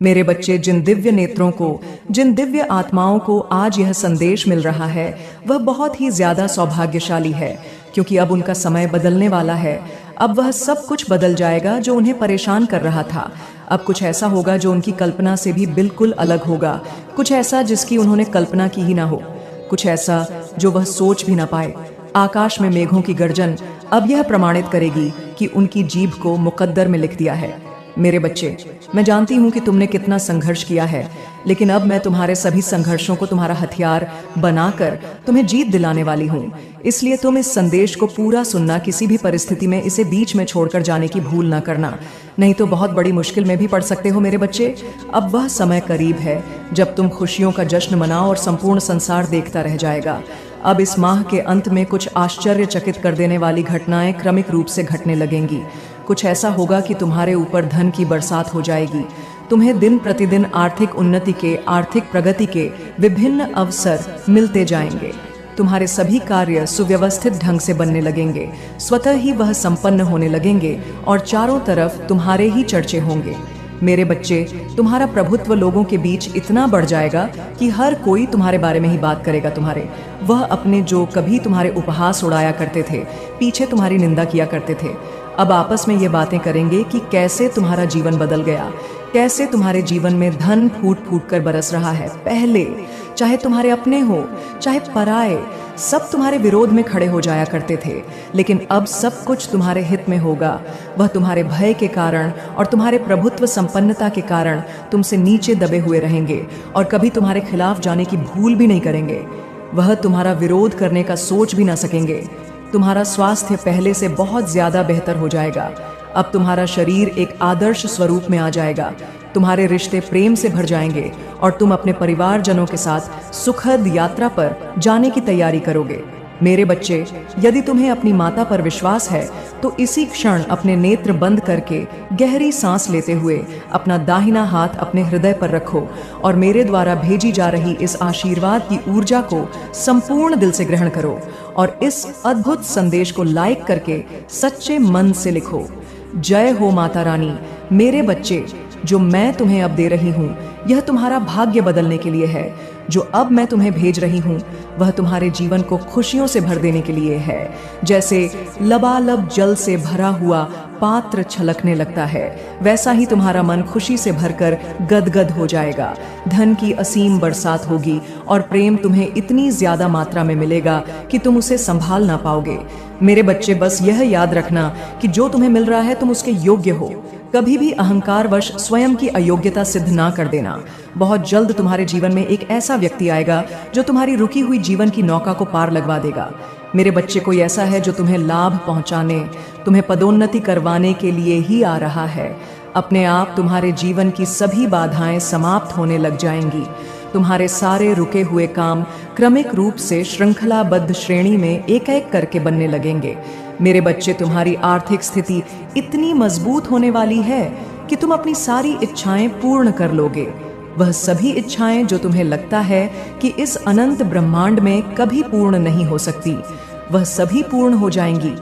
मेरे बच्चे, जिन दिव्य नेत्रों को, जिन दिव्य आत्माओं को आज यह संदेश मिल रहा है, वह बहुत ही ज्यादा सौभाग्यशाली है, क्योंकि अब उनका समय बदलने वाला है। अब वह सब कुछ बदल जाएगा जो उन्हें परेशान कर रहा था। अब कुछ ऐसा होगा जो उनकी कल्पना से भी बिल्कुल अलग होगा, कुछ ऐसा जिसकी उन्होंने कल्पना की ही ना हो, कुछ ऐसा जो वह सोच भी ना पाए। आकाश में मेघों की गर्जन अब यह प्रमाणित करेगी कि उनकी जीभ को मुकद्दर में लिख दिया है। मेरे बच्चे, मैं जानती हूँ कि तुमने कितना संघर्ष किया है, लेकिन अब मैं तुम्हारे सभी संघर्षों को तुम्हारा हथियार बनाकर तुम्हें जीत दिलाने वाली हूँ। इसलिए तुम इस संदेश को पूरा सुनना, किसी भी परिस्थिति में इसे बीच में छोड़कर जाने की भूल ना करना, नहीं तो बहुत बड़ी मुश्किल में भी पड़ सकते हो। मेरे बच्चे, अब वह समय करीब है जब तुम खुशियों का जश्न मनाओ और संपूर्ण संसार देखता रह जाएगा। अब इस माह के अंत में कुछ आश्चर्यचकित कर देने वाली घटनाएं क्रमिक रूप से घटने लगेंगी। कुछ ऐसा होगा कि तुम्हारे ऊपर धन की बरसात हो जाएगी। तुम्हें दिन प्रतिदिन आर्थिक उन्नति के, आर्थिक प्रगति के विभिन्न अवसर मिलते जाएंगे। तुम्हारे सभी कार्य सुव्यवस्थित ढंग से बनने लगेंगे, स्वतः ही वह संपन्न होने लगेंगे और चारों तरफ तुम्हारे ही चर्चे होंगे। मेरे बच्चे, तुम्हारा प्रभुत्व लोगों के बीच इतना बढ़ जाएगा कि हर कोई तुम्हारे बारे में ही बात करेगा। वह अपने जो कभी तुम्हारे उपहास उड़ाया करते थे, पीछे तुम्हारी निंदा किया करते थे, अब आपस में ये बातें करेंगे कि कैसे तुम्हारा जीवन बदल गया, कैसे तुम्हारे जीवन में धन फूट फूट कर बरस रहा है। पहले चाहे तुम्हारे अपने हो चाहे पराए, सब तुम्हारे विरोध में खड़े हो जाया करते थे, लेकिन अब सब कुछ तुम्हारे हित में होगा। वह तुम्हारे भय के कारण और तुम्हारे प्रभुत्व संपन्नता के कारण तुमसे नीचे दबे हुए रहेंगे और कभी तुम्हारे खिलाफ जाने की भूल भी नहीं करेंगे। वह तुम्हारा विरोध करने का सोच भी ना सकेंगे। तुम्हारा स्वास्थ्य पहले से बहुत ज्यादा बेहतर हो जाएगा। अब तुम्हारा शरीर एक आदर्श स्वरूप में आ जाएगा। तुम्हारे रिश्ते प्रेम से भर जाएंगे और तुम अपने परिवारजनों के साथ सुखद यात्रा पर जाने की तैयारी करोगे। मेरे बच्चे, यदि तुम्हें अपनी माता पर विश्वास है तो इसी क्षण अपने नेत्र बंद करके गहरी सांस लेते हुए अपना दाहिना हाथ अपने हृदय पर रखो और मेरे द्वारा भेजी जा रही इस आशीर्वाद की ऊर्जा को संपूर्ण दिल से ग्रहण करो और इस अद्भुत संदेश को लाइक करके सच्चे मन से लिखो। जय हो माता रानी। मेरे बच्चे, जो मैं तुम्हें अब दे रही हूँ यह तुम्हारा भाग्य बदलने के लिए है। जो अब मैं तुम्हें भेज रही हूँ वह तुम्हारे जीवन को खुशियों से भर देने के लिए है। जैसे लबालब जल से भरा हुआ पात्र छलकने लगता है, वैसा ही तुम्हारा मन खुशी से भरकर गदगद हो जाएगा। धन की असीम बरसात होगी और प्रेम तुम्हें इतनी ज्यादा मात्रा में मिलेगा कि तुम उसे संभाल ना पाओगे। मेरे बच्चे, बस यह याद रखना कि जो तुम्हें मिल रहा है तुम उसके योग्य हो। कभी भी अहंकारवश स्वयं की अयोग्यता सिद्ध ना कर देना। बहुत जल्द तुम्हारे जीवन में एक ऐसा व्यक्ति आएगा जो तुम्हारी रुकी हुई जीवन की नौका को पार लगवा देगा। मेरे बच्चे, कोई ऐसा है जो तुम्हें लाभ पहुंचाने, तुम्हें पदोन्नति करवाने के लिए ही आ रहा है। अपने आप तुम्हारे जीवन की सभी बाधाएं समाप्त होने लग जाएंगी। तुम्हारे सारे रुके हुए काम क्रमिक रूप से श्रृंखलाबद्ध श्रेणी में एक एक करके बनने लगेंगे। मेरे बच्चे, तुम्हारी आर्थिक स्थिति इतनी मजबूत होने वाली है कि तुम अपनी सारी इच्छाएं पूर्ण कर लोगे। वह सभी इच्छाएं जो तुम्हें लगता है कि इस अनंत ब्रह्मांड में कभी पूर्ण नहीं हो सकती, वह सभी पूर्ण हो जाएंगी।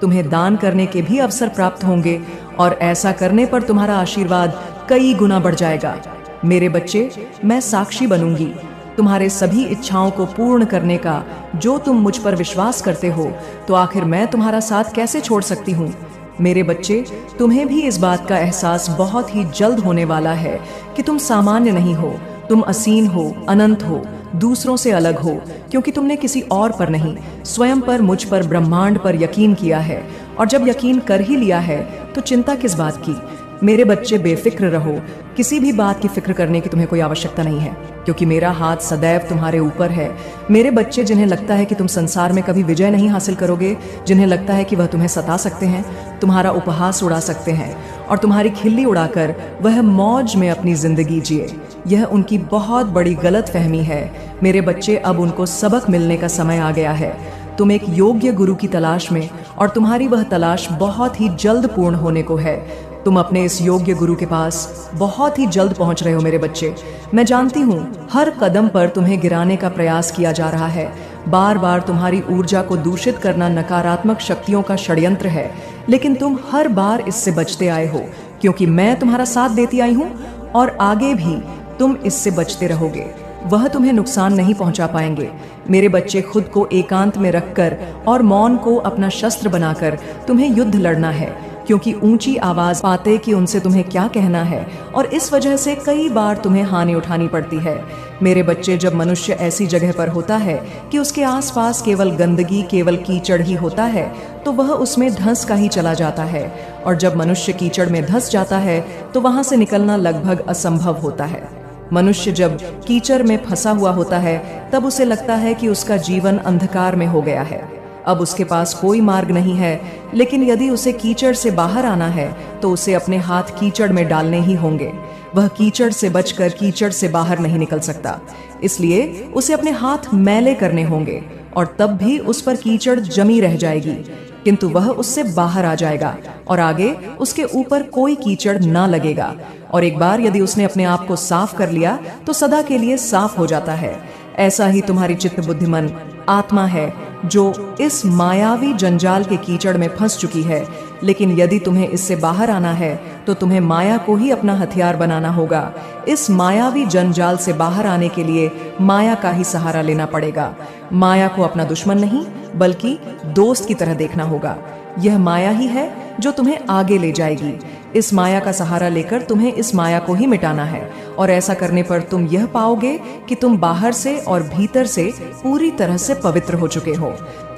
तुम्हें दान करने के भी अवसर प्राप्त होंगे और ऐसा करने पर तुम्हारा आशीर्वाद कई गुना बढ़ जाएगा। मेरे बच्चे, मैं साक्षी बनूंगी तुम्हारे सभी इच्छाओं को पूर्ण करने का। जो तुम मुझ पर विश्वास करते हो तो आखिर मैं तुम्हारा साथ कैसे छोड़ सकती हूँ। मेरे बच्चे, तुम्हें भी इस बात का एहसास बहुत ही जल्द होने वाला है कि तुम सामान्य नहीं हो, तुम असीम हो, अनंत हो, दूसरों से अलग हो, क्योंकि तुमने किसी और पर नहीं, स्वयं पर, मुझ पर, ब्रह्मांड पर यकीन किया है। और जब यकीन कर ही लिया है तो चिंता किस बात की। मेरे बच्चे, बेफिक्र रहो। किसी भी बात की फिक्र करने की तुम्हें कोई आवश्यकता नहीं है, क्योंकि मेरा हाथ सदैव तुम्हारे ऊपर है। मेरे बच्चे, जिन्हें लगता है कि तुम संसार में कभी विजय नहीं हासिल करोगे, जिन्हें लगता है कि वह तुम्हें सता सकते हैं, तुम्हारा उपहास उड़ा सकते हैं और तुम्हारी खिल्ली उड़ाकर वह मौज में अपनी जिंदगी जिए, यह उनकी बहुत बड़ी गलत फहमी है। मेरे बच्चे, अब उनको सबक मिलने का समय आ गया है। तुम एक योग्य गुरु की तलाश में, और तुम्हारी वह तलाश बहुत ही जल्द पूर्ण होने को है। तुम अपने इस योग्य गुरु के पास बहुत ही जल्द पहुंच रहे हो। मेरे बच्चे, मैं जानती हूँ हर कदम पर तुम्हें गिराने का प्रयास किया जा रहा है। बार बार तुम्हारी ऊर्जा को दूषित करना नकारात्मक शक्तियों का षड्यंत्र है, लेकिन तुम हर बार इससे बचते आए हो, क्योंकि मैं तुम्हारा साथ देती आई हूँ और आगे भी तुम इससे बचते रहोगे। वह तुम्हें नुकसान नहीं पहुंचा पाएंगे। मेरे बच्चे, खुद को एकांत में रखकर और मौन को अपना शस्त्र बनाकर तुम्हें युद्ध लड़ना है, क्योंकि ऊंची आवाज पाते कि उनसे तुम्हें क्या कहना है, और इस वजह से कई बार तुम्हें हानि उठानी पड़ती है। मेरे बच्चे, जब मनुष्य ऐसी जगह पर होता है कि उसके आसपास केवल गंदगी, केवल कीचड़ ही होता है, तो वह उसमें धंस का ही चला जाता है। और जब मनुष्य कीचड़ में धंस जाता है तो वहां से निकलना लगभग असंभव होता है। मनुष्य जब कीचड़ में फंसा हुआ होता है तब उसे लगता है कि उसका जीवन अंधकार में हो गया है, अब उसके पास कोई मार्ग नहीं है। लेकिन यदि उसे कीचड़ से बाहर आना है तो उसे अपने हाथ कीचड़ में डालने ही होंगे। वह कीचड़ से बचकर कीचड़ से बाहर नहीं निकल सकता, इसलिए उसे अपने हाथ मैले करने होंगे, और तब भी उस पर कीचड़ जमी रह जाएगी, किंतु वह उससे बाहर आ जाएगा और आगे उसके ऊपर कोई कीचड़ ना लगेगा। और एक बार यदि उसने अपने आप को साफ कर लिया तो सदा के लिए साफ हो जाता है। ऐसा ही तुम्हारी चित्त बुद्धिमान आत्मा है जो इस मायावी जंजाल के कीचड़ में फंस चुकी है। लेकिन यदि तुम्हें इससे बाहर आना है तो तुम्हें माया को ही अपना हथियार बनाना होगा। इस मायावी जंजाल से बाहर आने के लिए माया का ही सहारा लेना पड़ेगा। माया को अपना दुश्मन नहीं बल्कि दोस्त की तरह देखना होगा। यह माया ही है जो तुम्हें आगे ले जाएगी। इस माया का सहारा लेकर तुम्हें इस माया को ही मिटाना है, और ऐसा करने पर तुम यह पाओगे कि तुम बाहर से और भीतर से पूरी तरह से पवित्र हो चुके हो।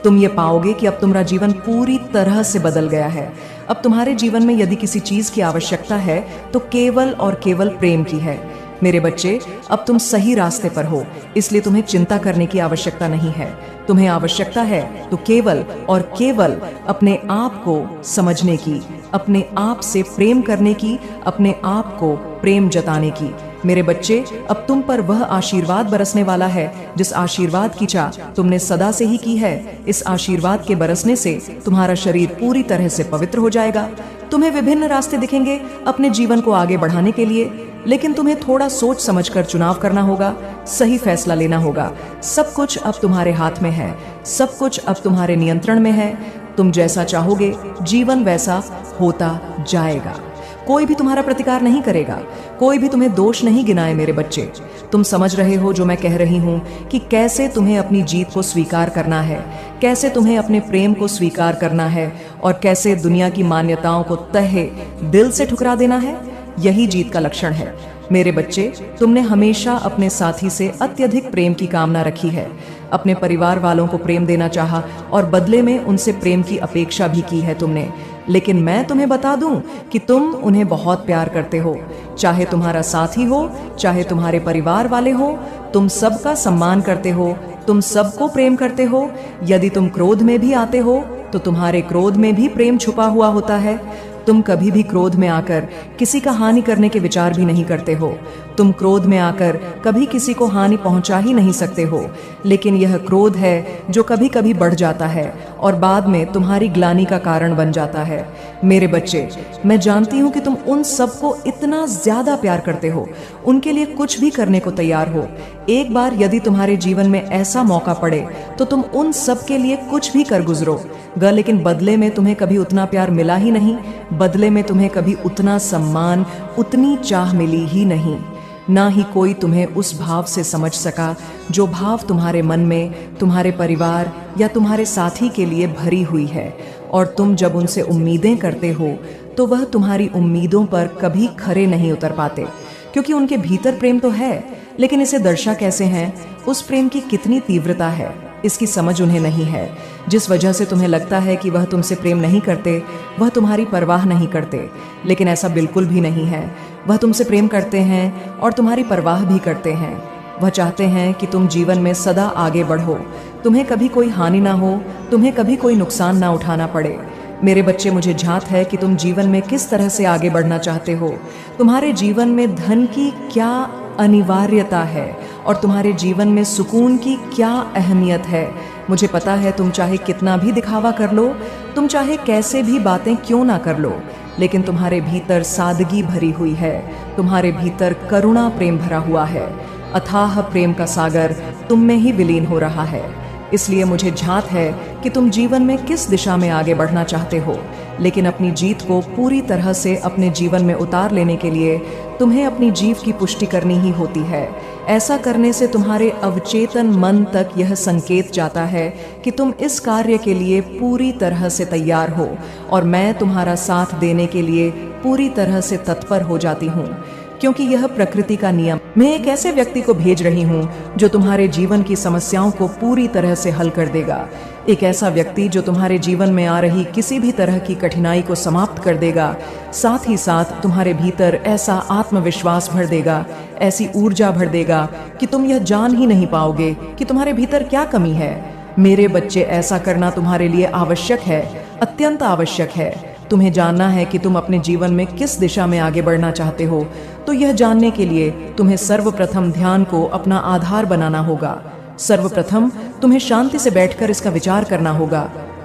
तुम ये पाओगे कि अब तुम्हारा जीवन पूरी तरह से बदल गया है। अब तुम्हारे जीवन में यदि किसी चीज की आवश्यकता है तो केवल और केवल प्रेम की है। मेरे बच्चे, अब तुम सही रास्ते पर हो, इसलिए तुम्हें चिंता करने की आवश्यकता नहीं है। तुम्हें आवश्यकता है तो केवल और केवल अपने आप को समझने की, अपने आप से प्रेम करने की, अपने आप को प्रेम जताने की। मेरे बच्चे, अब तुम पर वह आशीर्वाद बरसने वाला है जिस आशीर्वाद की चाह तुमने सदा से ही की है। इस आशीर्वाद के बरसने से तुम्हारा शरीर पूरी तरह से पवित्र हो जाएगा। तुम्हें विभिन्न रास्ते दिखेंगे अपने जीवन को आगे बढ़ाने के लिए, लेकिन तुम्हें थोड़ा सोच समझकर चुनाव करना होगा, सही फैसला लेना होगा। सब कुछ अब तुम्हारे हाथ में है, सब कुछ अब तुम्हारे नियंत्रण में है। तुम जैसा चाहोगे जीवन वैसा होता जाएगा। कोई भी तुम्हारा प्रतिकार नहीं करेगा, कोई भी तुम्हें दोष नहीं गिनाए। मेरे बच्चे, तुम समझ रहे हो जो मैं कह रही हूँ कि कैसे तुम्हें अपनी जीत को स्वीकार करना है, कैसे तुम्हें अपने प्रेम को स्वीकार करना है, और कैसे दुनिया की मान्यताओं को तहे दिल से ठुकरा देना है। यही जीत का लक्षण है। मेरे बच्चे, तुमने हमेशा अपने साथी से अत्यधिक प्रेम की कामना रखी है, अपने परिवार वालों को प्रेम देना चाहा और बदले में उनसे प्रेम की अपेक्षा भी की है तुमने। लेकिन मैं तुम्हें बता दूं कि तुम उन्हें बहुत प्यार करते हो, चाहे तुम्हारा साथी हो, चाहे तुम्हारे परिवार वाले हो। तुम सबका सम्मान करते हो, तुम सबको प्रेम करते हो। यदि तुम क्रोध में भी आते हो तो तुम्हारे क्रोध में भी प्रेम छुपा हुआ होता है। तुम कभी भी क्रोध में आकर किसी का हानि करने के विचार भी नहीं करते हो। तुम क्रोध में आकर कभी किसी को हानि पहुंचा ही नहीं सकते हो। लेकिन यह क्रोध है जो कभी कभी बढ़ जाता है और बाद में तुम्हारी ग्लानि का कारण बन जाता है। मेरे बच्चे, मैं जानती हूं कि तुम उन सबको इतना ज्यादा प्यार करते हो, उनके लिए कुछ भी करने को तैयार हो। एक बार यदि तुम्हारे जीवन में ऐसा मौका पड़े तो तुम उन सब के लिए कुछ भी कर गुजरो ग, लेकिन बदले में तुम्हें कभी उतना प्यार मिला ही नहीं, बदले में तुम्हें कभी उतना सम्मान, उतनी चाह मिली ही नहीं। ना ही कोई तुम्हें उस भाव से समझ सका जो भाव तुम्हारे मन में तुम्हारे परिवार या तुम्हारे साथी के लिए भरी हुई है। और तुम जब उनसे उम्मीदें करते हो तो वह तुम्हारी उम्मीदों पर कभी खरे नहीं उतर पाते, क्योंकि उनके भीतर प्रेम तो है, लेकिन इसे दर्शा कैसे हैं, उस प्रेम की कितनी तीव्रता है, इसकी समझ उन्हें नहीं है। जिस वजह से तुम्हें लगता है कि वह तुमसे प्रेम नहीं करते, वह तुम्हारी परवाह नहीं करते, लेकिन ऐसा बिल्कुल भी नहीं है। वह तुमसे प्रेम करते हैं और तुम्हारी परवाह भी करते हैं। वह चाहते हैं कि तुम जीवन में सदा आगे बढ़ो, तुम्हें कभी कोई हानि ना हो, तुम्हें कभी कोई नुकसान ना उठाना पड़े। मेरे बच्चे, मुझे झांत है कि तुम जीवन में किस तरह से आगे बढ़ना चाहते हो। तुम्हारे जीवन में धन की क्या अनिवार्यता है और तुम्हारे जीवन में सुकून की क्या अहमियत है। मुझे पता है तुम चाहे कितना भी दिखावा कर लो, तुम चाहे कैसे भी बातें क्यों ना कर लो, लेकिन तुम्हारे भीतर सादगी भरी हुई है, तुम्हारे भीतर करुणा प्रेम भरा हुआ है। अथाह प्रेम का सागर तुम में ही विलीन हो रहा है। इसलिए मुझे झांत है कि तुम जीवन में किस दिशा में आगे बढ़ना चाहते हो, लेकिन अपनी जीत को पूरी तरह से अपने जीवन में उतार लेने के लिए तुम्हें अपनी जीव की पुष्टि करनी ही होती है। ऐसा करने से तुम्हारे अवचेतन मन तक यह संकेत जाता है कि तुम इस कार्य के लिए पूरी तरह से तैयार हो, और मैं तुम्हारा साथ देने के लिए पूरी तरह से तत्पर हो जाती हूँ, क्योंकि यह प्रकृति का नियम। मैं एक ऐसे व्यक्ति को भेज रही हूँ जो तुम्हारे जीवन की समस्याओं को पूरी तरह से हल कर देगा। एक ऐसा व्यक्ति जो तुम्हारे जीवन में आ रही किसी भी तरह की कठिनाई को समाप्त कर देगा, साथ ही साथ तुम्हारे भीतर ऐसा आत्मविश्वास भर देगा, ऐसी ऊर्जा भर देगा कि तुम यह जान ही नहीं पाओगे कि तुम्हारे भीतर क्या कमी है। मेरे बच्चे, ऐसा करना तुम्हारे लिए आवश्यक है, अत्यंत आवश्यक है। तुम्हें जानना है कि तुम अपने जीवन में किस दिशा में आगे बढ़ना चाहते हो, तो यह जानने के लिए तुम्हें सर्वप्रथम ध्यान को अपना आधार बनाना होगा। सर्वप्रथम तुम्हें शांति से बैठकर इसका विचार करना होगा।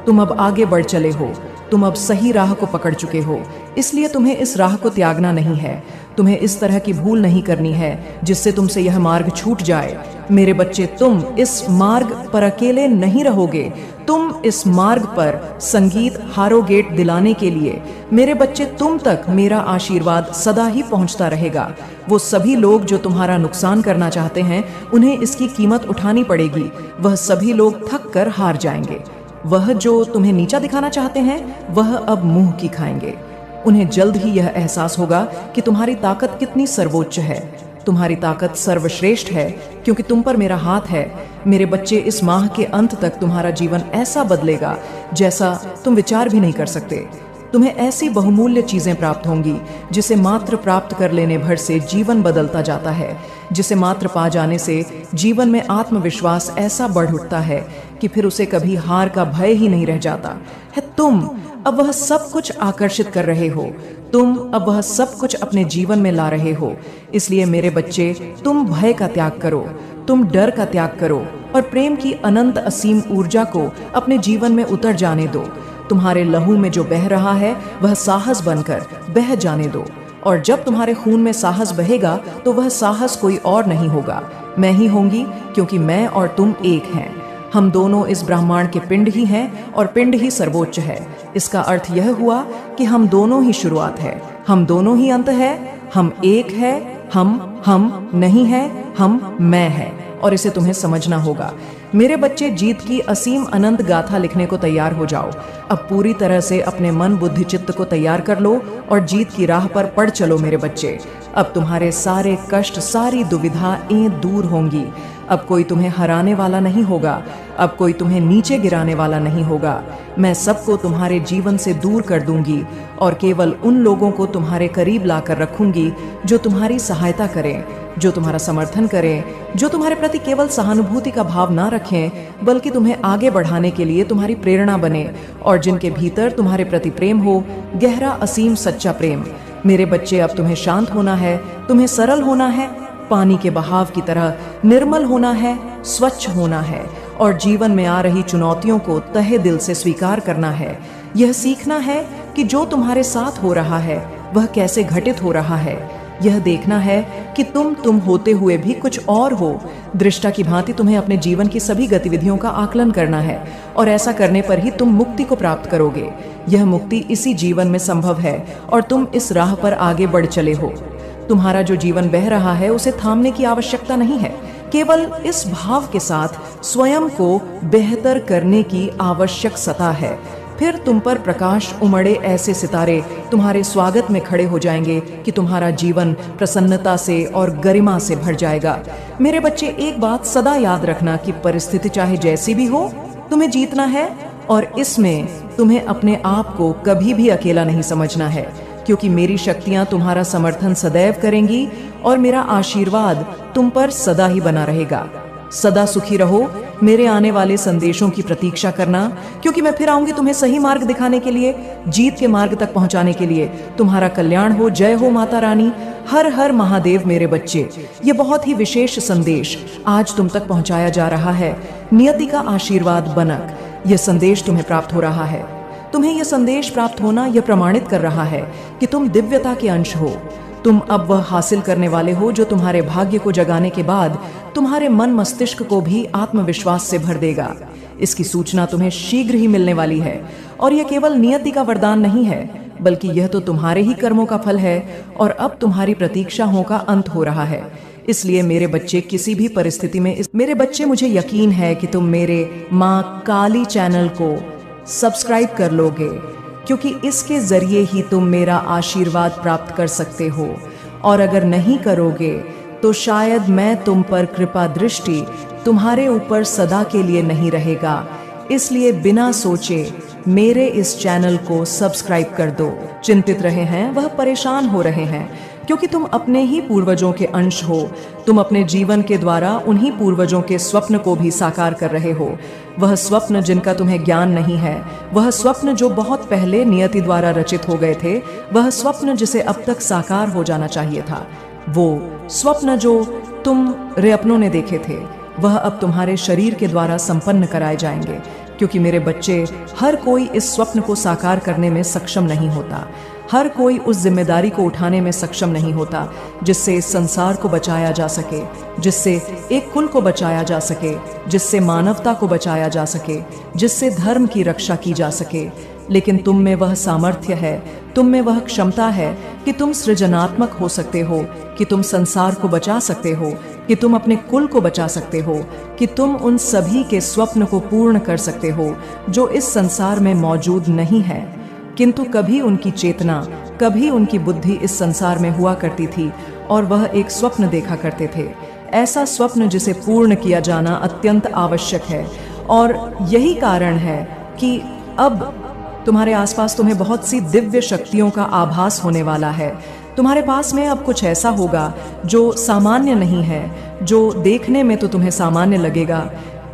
तुम अब आगे बढ़ चले हो, तुम अब सही राह को पकड़ चुके हो, इसलिए तुम्हें इस राह को त्यागना नहीं है। तुम्हें इस तरह की भूल नहीं करनी है जिससे तुमसे यह मार्ग छूट जाए। मेरे बच्चे, तुम इस मार्ग पर अकेले नहीं रहोगे, तुम इस मार्ग पर संगीत हारोगेट दिलाने के लिए, मेरे बच्चे, तुम तक मेरा आशीर्वाद सदा ही पहुंचता रहेगा। वो सभी लोग जो तुम्हारा नुकसान करना चाहते हैं, उन्हें इसकी कीमत उठानी पड़ेगी। वह सभी लोग थक कर हार जाएंगे। वह जो तुम्हें नीचा दिखाना चाहते हैं, वह अब मुंह की खाएंगे। उन्हें जल्द ही यह एहसास होगा कि तुम्हारी ताकत कितनी सर्वोच्च है। तुम्हारी ताकत सर्वश्रेष्ठ है, क्योंकि तुम पर मेरा हाथ है। मेरे बच्चे, इस माह के अंत तक तुम्हारा जीवन ऐसा बदलेगा जैसा तुम विचार भी नहीं कर सकते। तुम्हें ऐसी बहुमूल्य चीजें प्राप्त होंगी जिसे मात्र प्राप्त कर लेने भर से जीवन बदलता जाता है, जिसे मात्र पा जाने से जीवन में आत्मविश्वास ऐसा बढ़ उठता है कि फिर उसे कभी हार का भय ही नहीं रह जाता है। तुम अब वह सब कुछ आकर्षित कर रहे हो, तुम अब वह सब कुछ अपने जीवन में ला रहे हो। इसलिए मेरे बच्चे, तुम भय का त्याग करो, तुम डर का त्याग करो और प्रेम की अनंत असीम ऊर्जा को अपने जीवन में उतर जाने दो। तुम्हारे लहू में जो बह रहा है, वह साहस बनकर बह जाने दो। और जब तुम्हारे खून में साहस बहेगा, तो वह साहस कोई और नहीं होगा, मैं ही होंगी, क्योंकि मैं और तुम एक हैं। हम दोनों इस ब्रह्मांड के पिंड ही हैं, और पिंड ही सर्वोच्च है। इसका अर्थ यह हुआ कि हम दोनों ही शुरुआत है, हम दोनों ही अंत है। हम एक है, हम नहीं है, हम मैं है, और इसे तुम्हें समझना होगा। मेरे बच्चे, जीत की असीम अनंत गाथा लिखने को तैयार हो जाओ। अब पूरी तरह से अपने मन बुद्धि चित्त को तैयार कर लो और जीत की राह पर पड़ चलो मेरे बच्चे। अब तुम्हारे सारे कष्ट, सारी दुविधाएं दूर होंगी। अब कोई तुम्हें हराने वाला नहीं होगा, अब कोई तुम्हें नीचे गिराने वाला नहीं होगा। मैं सबको तुम्हारे जीवन से दूर कर दूंगी और केवल उन लोगों को तुम्हारे करीब लाकर रखूंगी जो तुम्हारी सहायता करें, जो तुम्हारा समर्थन करें, जो तुम्हारे प्रति केवल सहानुभूति का भाव ना रखें, बल्कि तुम्हें आगे बढ़ाने के लिए तुम्हारी प्रेरणा बने, और जिनके भीतर तुम्हारे प्रति प्रेम हो, गहरा असीम सच्चा प्रेम। मेरे बच्चे, अब तुम्हें शांत होना है, तुम्हें सरल होना है, पानी के बहाव की तरह निर्मल होना है, स्वच्छ होना है, और जीवन में आ रही चुनौतियों को तहे दिल से स्वीकार करना है। यह सीखना है कि जो तुम्हारे साथ हो रहा है वह कैसे घटित हो रहा है। यह देखना है कि तुम होते हुए भी कुछ और हो। दृष्टा की भांति तुम्हें अपने जीवन की सभी गतिविधियों का आकलन करना है, और ऐसा करने पर ही तुम मुक्ति को प्राप्त करोगे। यह मुक्ति इसी जीवन में संभव है, और तुम इस राह पर आगे बढ़ चले हो। तुम्हारा जो जीवन बह रहा है, उसे थामने की आवश्यकता नहीं है, केवल इस भाव के साथ स्वयं को बेहतर करने की आवश्यकता है। फिर तुम पर प्रकाश उमड़े ऐसे सितारे तुम्हारे स्वागत में खड़े हो जाएंगे कि तुम्हारा जीवन प्रसन्नता से और गरिमा से भर जाएगा। मेरे बच्चे, एक बात सदा याद रखना कि परिस्थिति चाहे जैसी भी हो, तुम्हें जीतना है, और इसमें तुम्हें अपने आप को कभी भी अकेला नहीं समझना है, क्योंकि मेरी शक्तियां तुम्हारा समर्थन सदैव करेंगी और मेरा आशीर्वाद तुम पर सदा ही बना रहेगा। सदा सुखी रहो। मेरे आने वाले संदेशों की प्रतीक्षा करना, क्योंकि मैं फिर आऊंगी तुम्हें सही मार्ग दिखाने के लिए, जीत के मार्ग तक पहुंचाने के लिए। तुम्हारा कल्याण हो। जय हो माता रानी। हर हर महादेव। मेरे बच्चे, ये बहुत ही विशेष संदेश आज तुम तक पहुंचाया जा रहा है। नियति का आशीर्वाद बनक, यह संदेश तुम्हें प्राप्त हो रहा है। तुम्हें यह संदेश प्राप्त होना यह प्रमाणित कर रहा है कि तुम दिव्यता के अंश हो। तुम अब वह हासिल करने वाले हो जो तुम्हारे भाग्य को जगाने के बाद तुम्हारे मन मस्तिष्क को भी आत्मविश्वास से भर देगा। इसकी सूचना तुम्हें शीघ्र ही मिलने वाली है और यह केवल नियति का वरदान नहीं है, बल्कि यह तो तुम्हारे ही कर्मों का फल है और अब तुम्हारी प्रतीक्षाओं का अंत हो रहा है। इसलिए मेरे बच्चे, किसी भी परिस्थिति में मेरे बच्चे, मुझे यकीन है कि तुम मेरे माँ काली चैनल को सब्सक्राइब कर लोगे, क्योंकि इसके जरिए ही तुम मेरा आशीर्वाद प्राप्त कर सकते हो। और अगर नहीं करोगे तो शायद मैं तुम पर कृपा दृष्टि तुम्हारे ऊपर सदा के लिए नहीं रहेगा। इसलिए बिना सोचे मेरे इस चैनल को सब्सक्राइब कर दो। चिंतित रहे हैं, वह परेशान हो रहे हैं, क्योंकि तुम अपने ही पूर्वजों के अंश हो। तुम अपने जीवन के द्वारा उन्हीं पूर्वजों के स्वप्न को भी साकार कर रहे हो। वह स्वप्न जिनका तुम्हें ज्ञान नहीं है, वह स्वप्न जो बहुत पहले नियति द्वारा रचित हो गए थे, वह स्वप्न जिसे अब तक साकार हो जाना चाहिए था, वो स्वप्न जो तुम रे अपनों ने देखे थे, वह अब तुम्हारे शरीर के द्वारा संपन्न कराए जाएंगे। क्योंकि मेरे बच्चे, हर कोई इस स्वप्न को साकार करने में सक्षम नहीं होता। हर कोई उस जिम्मेदारी को उठाने में सक्षम नहीं होता जिससे इस संसार को बचाया जा सके, जिससे एक कुल को बचाया जा सके, जिससे मानवता को बचाया जा सके, जिससे धर्म की रक्षा की जा सके। लेकिन तुम में वह सामर्थ्य है, तुम में वह क्षमता है कि तुम सृजनात्मक हो सकते हो, कि तुम संसार को बचा सकते हो, कि तुम अपने कुल को बचा सकते हो, कि तुम उन सभी के स्वप्न को पूर्ण कर सकते हो जो इस संसार में मौजूद नहीं है, किंतु कभी उनकी चेतना, कभी उनकी बुद्धि इस संसार में हुआ करती थी और वह एक स्वप्न देखा करते थे। ऐसा स्वप्न जिसे पूर्ण किया जाना अत्यंत आवश्यक है। और यही कारण है कि अब तुम्हारे आसपास तुम्हें बहुत सी दिव्य शक्तियों का आभास होने वाला है। तुम्हारे पास में अब कुछ ऐसा होगा जो सामान्य नहीं है, जो देखने में तो तुम्हें सामान्य लगेगा,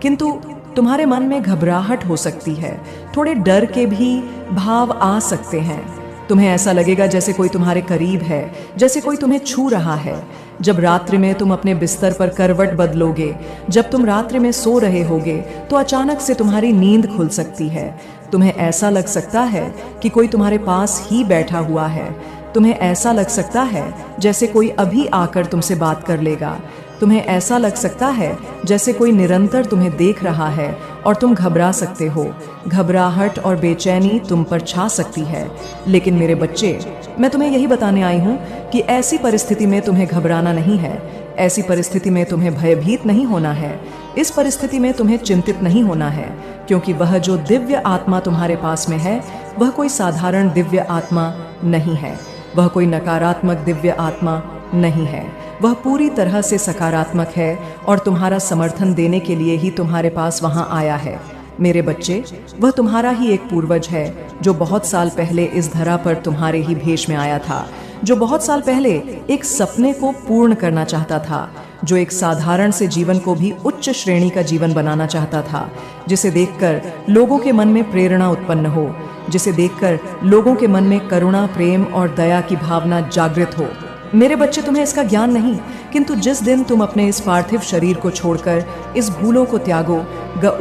किंतु तुम्हारे मन में घबराहट हो सकती है, थोड़े डर के भी भाव आ सकते हैं। तुम्हें ऐसा लगेगा जैसे कोई तुम्हारे करीब है, जैसे कोई तुम्हें छू रहा है। जब रात्रि में तुम अपने बिस्तर पर करवट बदलोगे, जब तुम रात्रि में सो रहे होगे, तो अचानक से तुम्हारी नींद खुल सकती है। तुम्हें ऐसा लग सकता है कि कोई तुम्हारे पास ही बैठा हुआ है। तुम्हें ऐसा लग सकता है जैसे कोई अभी आकर तुमसे बात कर लेगा। तुम्हें ऐसा लग सकता है जैसे कोई निरंतर तुम्हें देख रहा है और तुम घबरा सकते हो। घबराहट और बेचैनी तुम पर छा सकती है। लेकिन मेरे बच्चे, मैं तुम्हें यही बताने आई हूँ कि ऐसी परिस्थिति में तुम्हें घबराना नहीं है। ऐसी परिस्थिति में तुम्हें भयभीत नहीं होना है। इस परिस्थिति में तुम्हें चिंतित नहीं होना है, क्योंकि वह जो दिव्य आत्मा तुम्हारे पास में है, वह कोई साधारण दिव्य आत्मा नहीं है। वह कोई नकारात्मक दिव्य आत्मा नहीं है। वह पूरी तरह से सकारात्मक है और तुम्हारा समर्थन देने के लिए ही तुम्हारे पास वहां आया है। मेरे बच्चे, वह तुम्हारा ही एक पूर्वज है जो बहुत साल पहले इस धरा पर तुम्हारे ही भेष में आया था, जो बहुत साल पहले एक सपने को पूर्ण करना चाहता था, जो एक साधारण से जीवन को भी उच्च श्रेणी का जीवन बनाना चाहता था, जिसे देखकर लोगों के मन में प्रेरणा उत्पन्न हो, जिसे देखकर लोगों के मन में करुणा, प्रेम और दया की भावना जागृत हो। मेरे बच्चे, तुम्हें इसका ज्ञान नहीं, किंतु जिस दिन तुम अपने इस पार्थिव शरीर को छोड़कर इस भूलों को त्यागो,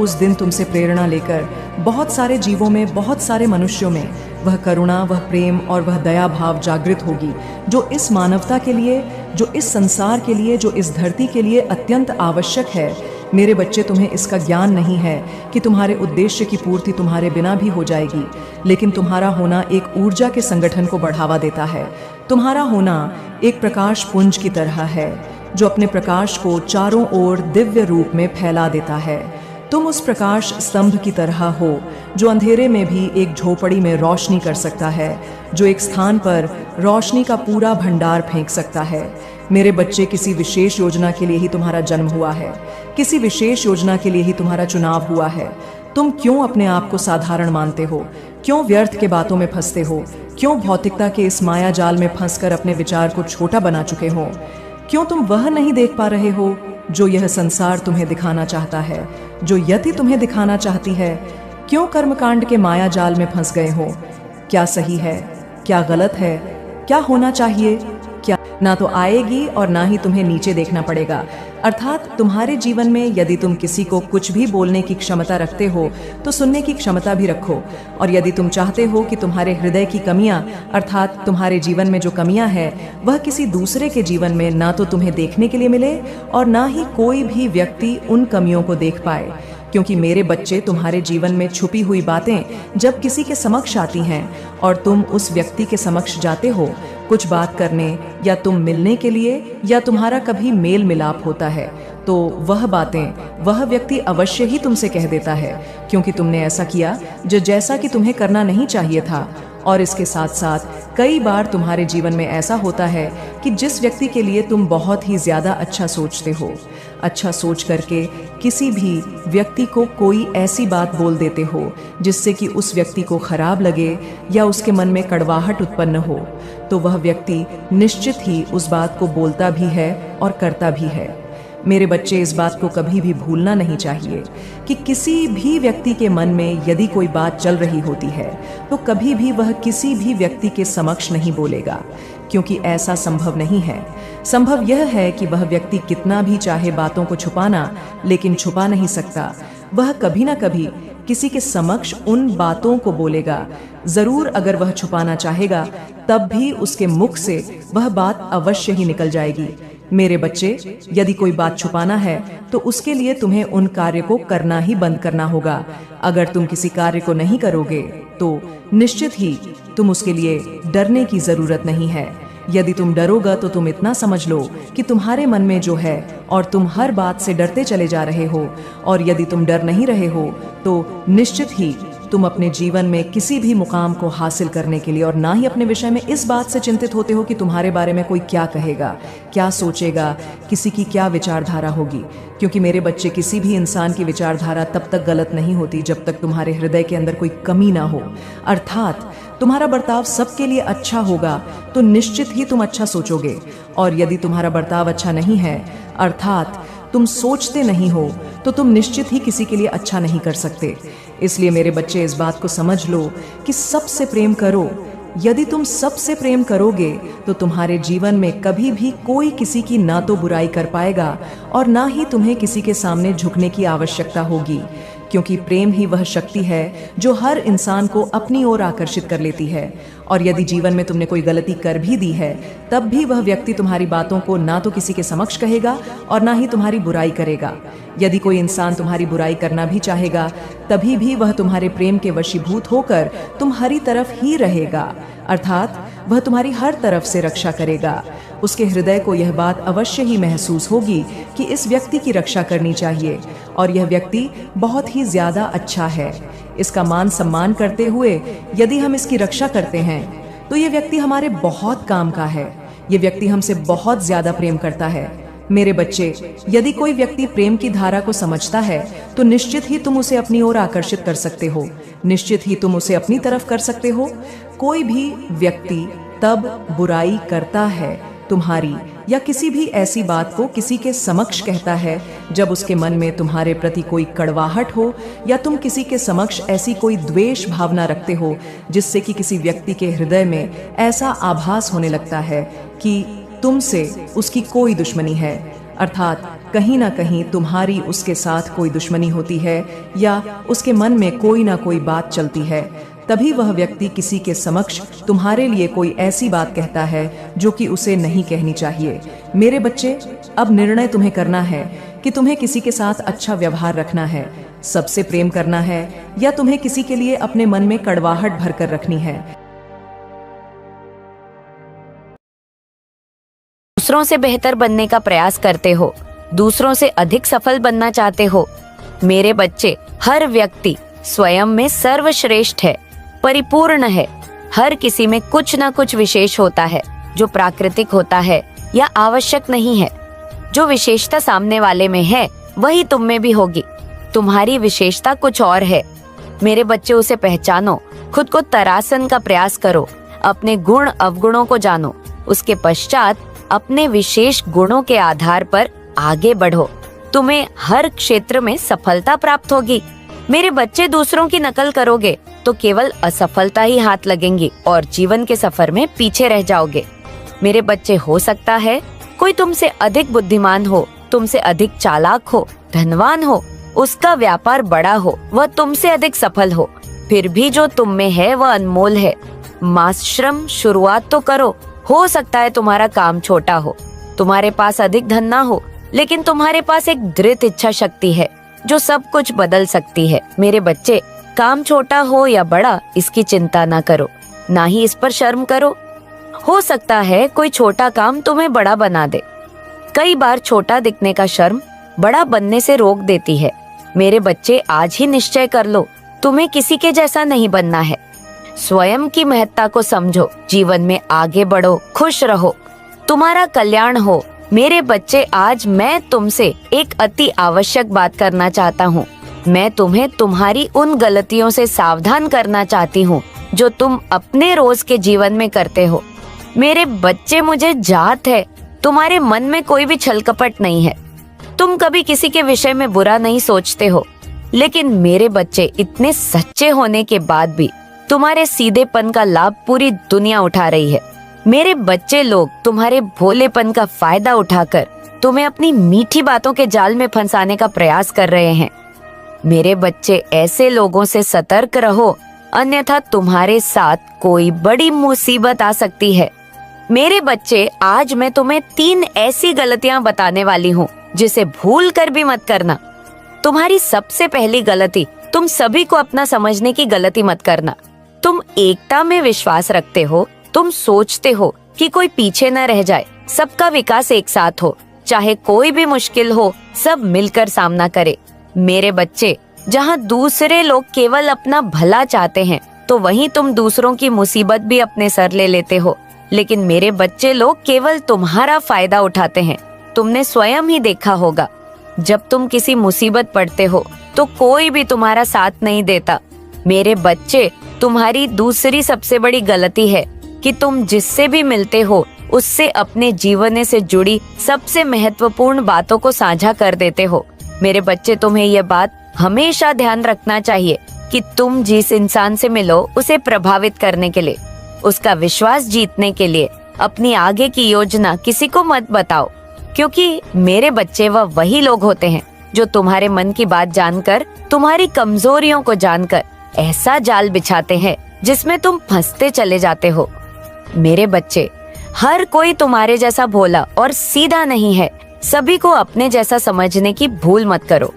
उस दिन तुमसे प्रेरणा लेकर बहुत सारे जीवों में, बहुत सारे मनुष्यों में वह करुणा, वह प्रेम और वह दया भाव जागृत होगी, जो इस मानवता के लिए, जो इस संसार के लिए, जो इस धरती के लिए अत्यंत आवश्यक है। मेरे बच्चे, तुम्हें इसका ज्ञान नहीं है कि तुम्हारे उद्देश्य की पूर्ति तुम्हारे बिना भी हो जाएगी, लेकिन तुम्हारा होना एक ऊर्जा के संगठन को बढ़ावा देता है। तुम्हारा होना एक प्रकाश पुंज की तरह है जो अपने प्रकाश को चारों ओर दिव्य रूप में फैला देता है। तुम उस प्रकाश स्तंभ की तरह हो जो अंधेरे में भी एक झोपड़ी में रोशनी कर सकता है, जो एक स्थान पर रोशनी का पूरा भंडार फेंक सकता है। मेरे बच्चे, किसी विशेष योजना के लिए ही तुम्हारा जन्म हुआ है, किसी विशेष योजना के लिए ही तुम्हारा चुनाव हुआ है। तुम क्यों अपने आप को साधारण मानते हो? क्यों व्यर्थ के बातों में फंसते हो? क्यों भौतिकता के इस माया जाल में फंसकर अपने विचार को छोटा बना चुके हो? क्यों तुम वह नहीं देख पा रहे हो जो यह संसार तुम्हें दिखाना चाहता है, जो यति तुम्हें दिखाना चाहती है? क्यों कर्मकांड के माया जाल में फंस गए हो? क्या सही है, क्या गलत है, क्या होना चाहिए, क्या ना तो आएगी और ना ही तुम्हें नीचे देखना पड़ेगा। अर्थात तुम्हारे जीवन में यदि तुम किसी को कुछ भी बोलने की क्षमता रखते हो तो सुनने की क्षमता भी रखो। और यदि तुम चाहते हो कि तुम्हारे हृदय की कमियां अर्थात तुम्हारे जीवन में जो कमियां है वह किसी दूसरे के जीवन में ना तो तुम्हें देखने के लिए मिले और ना ही कोई भी व्यक्ति उन कमियों को देख पाए, क्योंकि मेरे बच्चे तुम्हारे जीवन में छुपी हुई बातें जब किसी के समक्ष आती हैं और तुम उस व्यक्ति के समक्ष जाते हो कुछ बात करने या तुम मिलने के लिए या तुम्हारा कभी मेल मिलाप होता है, तो वह बातें वह व्यक्ति अवश्य ही तुमसे कह देता है, क्योंकि तुमने ऐसा किया जो जैसा कि तुम्हें करना नहीं चाहिए था। और इसके साथ साथ कई बार तुम्हारे जीवन में ऐसा होता है कि जिस व्यक्ति के लिए तुम बहुत ही ज्यादा अच्छा सोचते हो, अच्छा सोच करके किसी भी व्यक्ति को कोई ऐसी बात बोल देते हो जिससे कि उस व्यक्ति को खराब लगे या उसके मन में कड़वाहट उत्पन्न हो, तो वह व्यक्ति निश्चित ही उस बात को बोलता भी है और करता भी है। मेरे बच्चे, इस बात को कभी भी भूलना नहीं चाहिए कि किसी भी व्यक्ति के मन में यदि कोई बात चल रही होती है तो कभी भी वह किसी भी व्यक्ति के समक्ष नहीं बोलेगा, क्योंकि ऐसा संभव नहीं है। संभव यह है कि वह व्यक्ति कितना भी चाहे बातों को छुपाना, लेकिन छुपा नहीं सकता। वह कभी ना कभी किसी के समक्ष उन बातों को बोलेगा। जरूर अगर वह छुपाना चाहेगा तब भी उसके मुख से वह बात अवश्य ही निकल जाएगी। मेरे बच्चे, यदि कोई बात छुपाना है तो उसके लिए तुम्हें उन कार्य को करना ही बंद करना होगा। अगर तुम किसी कार्य को नहीं करोगे तो निश्चित ही तुम उसके लिए डरने की जरूरत नहीं है। यदि तुम डरोगा तो तुम इतना समझ लो कि तुम्हारे मन में जो है और तुम हर बात से डरते चले जा रहे हो, और यदि तुम डर नहीं रहे हो तो निश्चित ही तुम अपने जीवन में किसी भी मुकाम को हासिल करने के लिए और ना ही अपने विषय में इस बात से चिंतित होते हो कि तुम्हारे बारे में कोई क्या कहेगा, क्या सोचेगा, किसी की क्या विचारधारा होगी। क्योंकि मेरे बच्चे, किसी भी इंसान की विचारधारा तब तक गलत नहीं होती जब तक तुम्हारे हृदय के अंदर कोई कमी ना हो। अर्थात तुम्हारा बर्ताव सबके लिए अच्छा होगा तो निश्चित ही तुम अच्छा सोचोगे, और यदि तुम्हारा बर्ताव अच्छा नहीं है अर्थात तुम सोचते नहीं हो तो तुम निश्चित ही किसी के लिए अच्छा नहीं कर सकते। इसलिए मेरे बच्चे, इस बात को समझ लो कि सबसे प्रेम करो। यदि तुम सबसे प्रेम करोगे तो तुम्हारे जीवन में कभी भी कोई किसी की ना तो बुराई कर पाएगा और ना ही तुम्हें किसी के सामने झुकने की आवश्यकता होगी, क्योंकि प्रेम ही वह शक्ति है जो हर इंसान को अपनी ओर आकर्षित कर लेती है। और यदि जीवन में तुमने कोई गलती कर भी दी है तब भी वह व्यक्ति तुम्हारी बातों को ना तो किसी के समक्ष कहेगा और ना ही तुम्हारी बुराई करेगा। यदि कोई इंसान तुम्हारी बुराई करना भी चाहेगा तभी भी वह तुम्हारे प्रेम के वशीभूत होकर तुम्हारी तरफ ही रहेगा, अर्थात वह तुम्हारी हर तरफ से रक्षा करेगा। उसके हृदय को यह बात अवश्य ही महसूस होगी कि इस व्यक्ति की रक्षा करनी चाहिए और यह व्यक्ति बहुत ही ज्यादा अच्छा है। इसका मान सम्मान करते हुए यदि हम इसकी रक्षा करते हैं तो यह व्यक्ति हमारे बहुत काम का है। यह व्यक्ति हमसे बहुत ज्यादा प्रेम करता है। मेरे बच्चे, यदि कोई व्यक्ति प्रेम की धारा को समझता है तो निश्चित ही तुम उसे अपनी ओर आकर्षित कर सकते हो, निश्चित ही तुम उसे अपनी तरफ कर सकते हो। कोई भी व्यक्ति तब बुराई करता है तुम्हारी या किसी भी ऐसी बात को किसी के समक्ष कहता है जब उसके मन में तुम्हारे प्रति कोई कड़वाहट हो या तुम किसी के समक्ष ऐसी कोई द्वेष भावना रखते हो जिससे कि किसी व्यक्ति के हृदय में ऐसा आभास होने लगता है कि तुमसे उसकी कोई दुश्मनी है, अर्थात कहीं ना कहीं तुम्हारी उसके साथ कोई दुश्मनी होती है या उसके मन में कोई ना कोई बात चलती है, तभी वह व्यक्ति किसी के समक्ष तुम्हारे लिए कोई ऐसी बात कहता है जो कि उसे नहीं कहनी चाहिए। मेरे बच्चे, अब निर्णय तुम्हें करना है कि तुम्हें किसी के साथ अच्छा व्यवहार रखना है, सबसे प्रेम करना है, या तुम्हें किसी के लिए अपने मन में कड़वाहट भरकर रखनी है। दूसरों से बेहतर बनने का प्रयास करते हो, दूसरों से अधिक सफल बनना चाहते हो। मेरे बच्चे, हर व्यक्ति स्वयं में सर्वश्रेष्ठ है, परिपूर्ण है। हर किसी में कुछ न कुछ विशेष होता है जो प्राकृतिक होता है या आवश्यक नहीं है। जो विशेषता सामने वाले में है वही तुम में भी होगी। तुम्हारी विशेषता कुछ और है। मेरे बच्चे, उसे पहचानो, खुद को तरासन का प्रयास करो, अपने गुण अवगुणों को जानो, उसके पश्चात अपने विशेष गुणों के आधार पर आगे बढ़ो। तुम्हें हर क्षेत्र में सफलता प्राप्त होगी। मेरे बच्चे, दूसरों की नकल करोगे तो केवल असफलता ही हाथ लगेंगी और जीवन के सफर में पीछे रह जाओगे। मेरे बच्चे, हो सकता है कोई तुमसे अधिक बुद्धिमान हो, तुमसे अधिक चालाक हो, धनवान हो, उसका व्यापार बड़ा हो, वह तुमसे अधिक सफल हो, फिर भी जो तुम में है वह अनमोल है। माश्रम शुरुआत तो करो। हो सकता है तुम्हारा काम छोटा हो, तुम्हारे पास अधिक धन ना हो, लेकिन तुम्हारे पास एक दृढ़ इच्छा शक्ति है जो सब कुछ बदल सकती है। मेरे बच्चे, काम छोटा हो या बड़ा, इसकी चिंता ना करो, ना ही इस पर शर्म करो। हो सकता है कोई छोटा काम तुम्हें बड़ा बना दे। कई बार छोटा दिखने का शर्म बड़ा बनने से रोक देती है। मेरे बच्चे, आज ही निश्चय कर लो, तुम्हें किसी के जैसा नहीं बनना है। स्वयं की महत्ता को समझो, जीवन में आगे बढ़ो, खुश रहो, तुम्हारा कल्याण हो। मेरे बच्चे, आज मैं तुमसे एक अति आवश्यक बात करना चाहता हूँ। मैं तुम्हें तुम्हारी उन गलतियों से सावधान करना चाहती हूँ जो तुम अपने रोज के जीवन में करते हो। मेरे बच्चे, मुझे जात है, तुम्हारे मन में कोई भी छल कपट नहीं है। तुम कभी किसी के विषय में बुरा नहीं सोचते हो, लेकिन मेरे बच्चे, इतने सच्चे होने के बाद भी तुम्हारे सीधेपन का लाभ पूरी दुनिया उठा रही है। मेरे बच्चे, लोग तुम्हारे भोलेपन का फायदा उठाकर तुम्हें अपनी मीठी बातों के जाल में फंसाने का प्रयास कर रहे हैं। मेरे बच्चे, ऐसे लोगों से सतर्क रहो, अन्यथा तुम्हारे साथ कोई बड़ी मुसीबत आ सकती है। मेरे बच्चे, आज मैं तुम्हें 3 ऐसी गलतियां बताने वाली हूँ जिसे भूल कर भी मत करना। तुम्हारी सबसे पहली गलती, तुम सभी को अपना समझने की गलती मत करना। तुम एकता में विश्वास रखते हो, तुम सोचते हो कि कोई पीछे न रह जाए, सबका विकास एक साथ हो, चाहे कोई भी मुश्किल हो, सब मिलकर सामना करे। मेरे बच्चे, जहाँ दूसरे लोग केवल अपना भला चाहते हैं, तो वहीं तुम दूसरों की मुसीबत भी अपने सर ले लेते हो। लेकिन मेरे बच्चे, लोग केवल तुम्हारा फायदा उठाते हैं। तुमने स्वयं ही देखा होगा, जब तुम किसी मुसीबत पड़ते हो तो कोई भी तुम्हारा साथ नहीं देता। मेरे बच्चे, तुम्हारी दूसरी सबसे बड़ी गलती है कि तुम जिससे भी मिलते हो उससे अपने जीवन से जुड़ी सबसे महत्वपूर्ण बातों को साझा कर देते हो। मेरे बच्चे, तुम्हें यह बात हमेशा ध्यान रखना चाहिए कि तुम जिस इंसान से मिलो उसे प्रभावित करने के लिए, उसका विश्वास जीतने के लिए अपनी आगे की योजना किसी को मत बताओ, क्योंकि मेरे बच्चे, वह वही लोग होते हैं जो तुम्हारे मन की बात जानकर, तुम्हारी कमजोरियों को जानकर ऐसा जाल बिछाते हैं जिसमें तुम फंसते चले जाते हो। मेरे बच्चे, हर कोई तुम्हारे जैसा भोला और सीधा नहीं है, सभी को अपने जैसा समझने की भूल मत करो।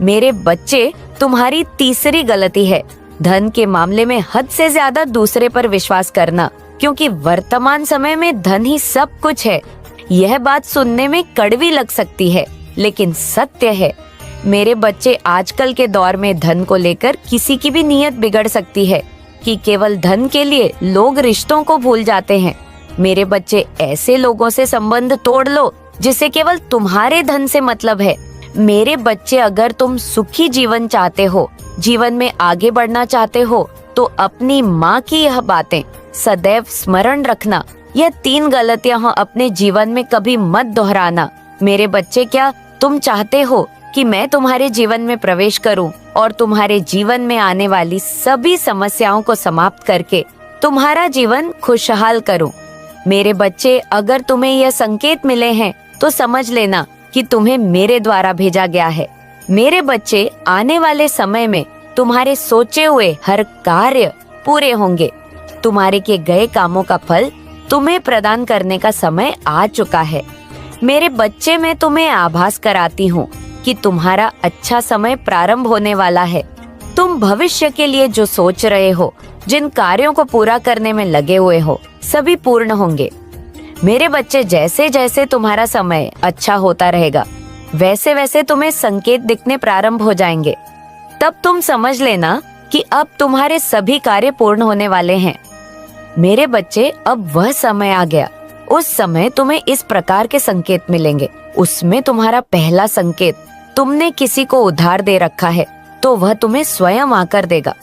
मेरे बच्चे, तुम्हारी तीसरी गलती है धन के मामले में हद से ज्यादा दूसरे पर विश्वास करना, क्योंकि वर्तमान समय में धन ही सब कुछ है। यह बात सुनने में कड़वी लग सकती है, लेकिन सत्य है। मेरे बच्चे, आजकल के दौर में धन को लेकर किसी की भी नीयत बिगड़ सकती है कि केवल धन के लिए लोग रिश्तों को भूल जाते हैं। मेरे बच्चे, ऐसे लोगों से संबंध तोड़ लो जिसे केवल तुम्हारे धन से मतलब है। मेरे बच्चे, अगर तुम सुखी जीवन चाहते हो, जीवन में आगे बढ़ना चाहते हो, तो अपनी माँ की यह बातें सदैव स्मरण रखना। यह 3 गलतियां अपने जीवन में कभी मत दोहराना। मेरे बच्चे, क्या तुम चाहते हो कि मैं तुम्हारे जीवन में प्रवेश करूं और तुम्हारे जीवन में आने वाली सभी समस्याओं को समाप्त करके तुम्हारा जीवन खुशहाल करूं? मेरे बच्चे, अगर तुम्हें यह संकेत मिले हैं तो समझ लेना कि तुम्हें मेरे द्वारा भेजा गया है। मेरे बच्चे, आने वाले समय में तुम्हारे सोचे हुए हर कार्य पूरे होंगे। तुम्हारे किए गए कामों का फल तुम्हें प्रदान करने का समय आ चुका है। मेरे बच्चे, मैं तुम्हें आभास कराती हूँ कि तुम्हारा अच्छा समय प्रारंभ होने वाला है। तुम भविष्य के लिए जो सोच रहे हो, जिन कार्यों को पूरा करने में लगे हुए हो, सभी पूर्ण होंगे। मेरे बच्चे, जैसे जैसे तुम्हारा समय अच्छा होता रहेगा, वैसे वैसे तुम्हें संकेत दिखने प्रारंभ हो जाएंगे। तब तुम समझ लेना कि अब तुम्हारे सभी कार्य पूर्ण होने वाले हैं। मेरे बच्चे, अब वह समय आ गया। उस समय तुम्हें इस प्रकार के संकेत मिलेंगे। उसमें तुम्हारा पहला संकेत, तुमने किसी को उधार दे रखा है तो वह तुम्हें स्वयं आकर देगा।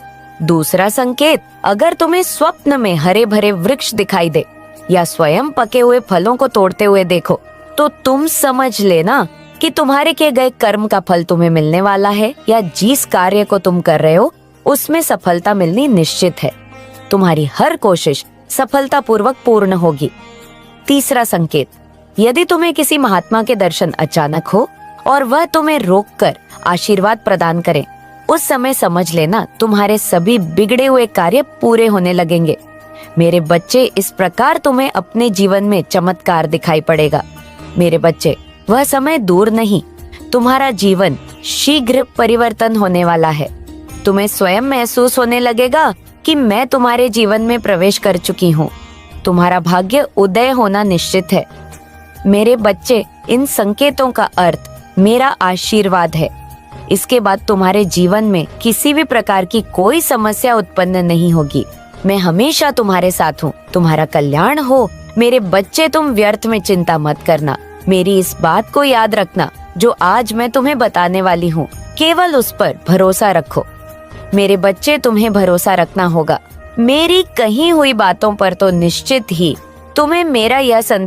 दूसरा संकेत, अगर तुम्हें स्वप्न में हरे भरे वृक्ष दिखाई दे या स्वयं पके हुए फलों को तोड़ते हुए देखो, तो तुम समझ लेना कि तुम्हारे किए गए कर्म का फल तुम्हें मिलने वाला है, या जिस कार्य को तुम कर रहे हो उसमें सफलता मिलनी निश्चित है। तुम्हारी हर कोशिश सफलतापूर्वक पूर्ण होगी। तीसरा संकेत, यदि तुम्हें किसी महात्मा के दर्शन अचानक हो और वह तुम्हें रोककर आशीर्वाद प्रदान करें, उस समय समझ लेना तुम्हारे सभी बिगड़े हुए कार्य पूरे होने लगेंगे। मेरे बच्चे, इस प्रकार तुम्हें अपने जीवन में चमत्कार दिखाई पड़ेगा। मेरे बच्चे, वह समय दूर नहीं, तुम्हारा जीवन शीघ्र परिवर्तन होने वाला है। तुम्हें स्वयं महसूस होने लगेगा कि मैं तुम्हारे जीवन में प्रवेश कर चुकी हूँ। तुम्हारा भाग्य उदय होना निश्चित है। मेरे बच्चे, इन संकेतों का अर्थ मेरा आशीर्वाद है। इसके बाद तुम्हारे जीवन में किसी भी प्रकार की कोई समस्या उत्पन्न नहीं होगी। मैं हमेशा तुम्हारे साथ हूँ। तुम्हारा कल्याण हो। मेरे बच्चे, तुम व्यर्थ में चिंता मत करना। मेरी इस बात को याद रखना जो आज मैं तुम्हें बताने वाली हूँ, केवल उस पर भरोसा रखो। मेरे बच्चे, तुम्हें भरोसा रखना होगा। मेरी कही हुई बातों पर तो निश्चित ही तुम्हें मेरा यह संदेश